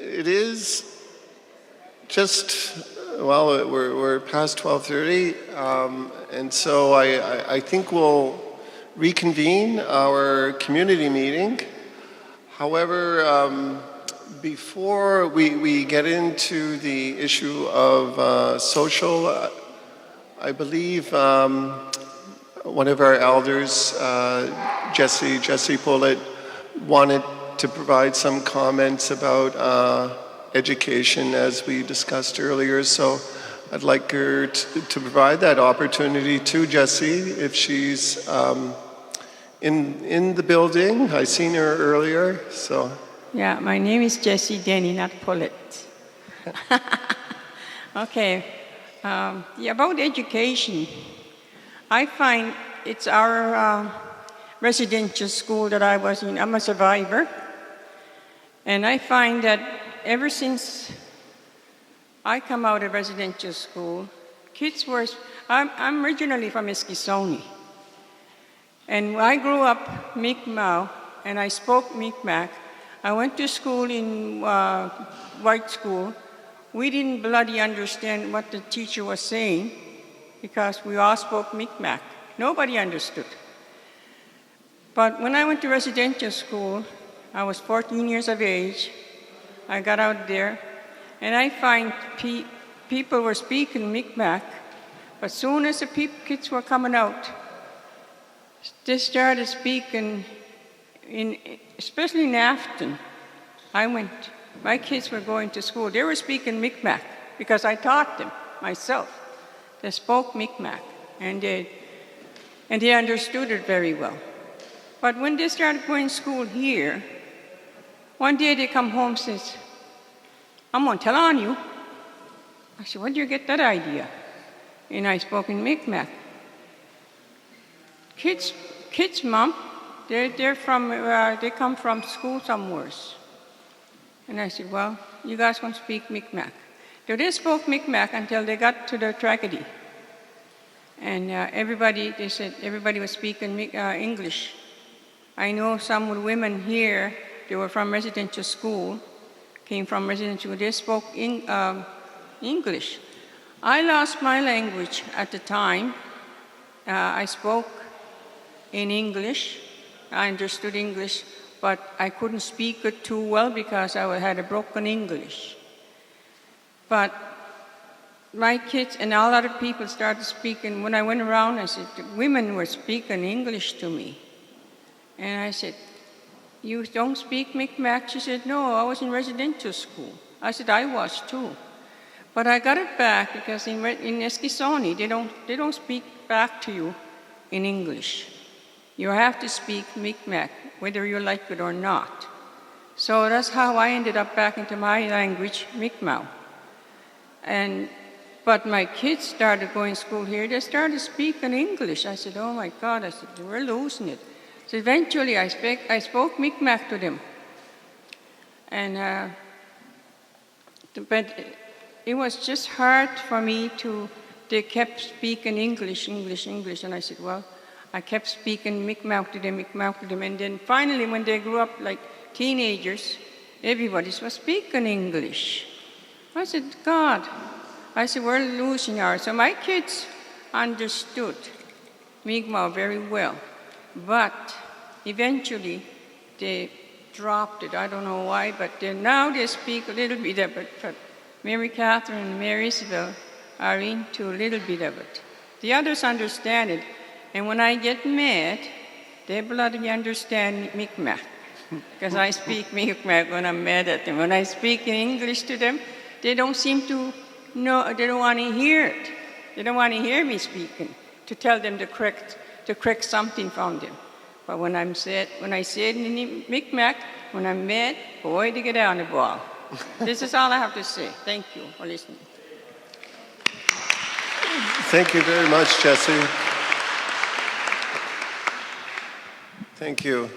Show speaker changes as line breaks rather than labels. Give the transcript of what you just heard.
It is just, well, we're past 12:30, and so I think we'll reconvene our community meeting. However, before we get into the issue of social, I believe one of our elders, Jesse Pullet, wanted to provide some comments about education as we discussed earlier. So I'd like her to provide that opportunity to Jessie if she's in the building. I seen her earlier, so.
Yeah, my name is Jessie Denny, not Pullet. Okay, about education, I find it's our residential school that I was in. I'm a survivor. And I find that ever since I come out of residential school, kids were, I'm originally from Eskisoni. And I grew up Mi'kmaq, and I spoke Mi'kmaq. I went to school in white school. We didn't bloody understand what the teacher was saying because we all spoke Mi'kmaq. Nobody understood. But when I went to residential school, I was 14 years of age. I got out there, and I find people were speaking Mi'kmaq, but soon as the kids were coming out, they started speaking, especially in Afton. My kids were going to school. They were speaking Mi'kmaq because I taught them myself. They spoke Mi'kmaq, and they understood it very well. But when they started going to school here, one day they come home and says, I'm going to tell on you. I said, where did you get that idea? And I spoke in Mi'kmaq. Kids, Mom, they come from school somewhere. And I said, well, you guys going to speak Mi'kmaq. They spoke Mi'kmaq until they got to the tragedy. And they said everybody was speaking English. I know some women here, they were from residential school, came from residential, they spoke English. I lost my language at the time. I spoke in English. I understood English, but I couldn't speak it too well because I had a broken English. But my kids and a lot of people started speaking. When I went around, I said, the women were speaking English to me. And I said, you don't speak Mi'kmaq? She said, no, I was in residential school. I said, I was too. But I got it back because in Eskisoni, they don't speak back to you in English. You have to speak Mi'kmaq, whether you like it or not. So that's how I ended up back into my language, Mi'kmaq. But my kids started going to school here. They started speaking English. I said, oh my God, I said, we're losing it. So eventually I spoke Mi'kmaq to them. But it was just hard for me they kept speaking English. And I said, well, I kept speaking Mi'kmaq to them. And then finally, when they grew up like teenagers, everybody was speaking English. I said, God, we're losing ours. So my kids understood Mi'kmaq very well. But eventually, they dropped it. I don't know why, but now they speak a little bit of it. But Mary Catherine and Mary Isabel are into a little bit of it. The others understand it. And when I get mad, they bloody understand Mi'kmaq. Because I speak Mi'kmaq when I'm mad at them. When I speak in English to them, they don't seem to know, they don't want to hear it. They don't want to hear me speaking, to tell them to correct something from them. But when I say it in Mi'kmaq, when I'm mad, boy, they get on the ball. This is all I have to say. Thank you for listening.
Thank you very much, Jessie. Thank you.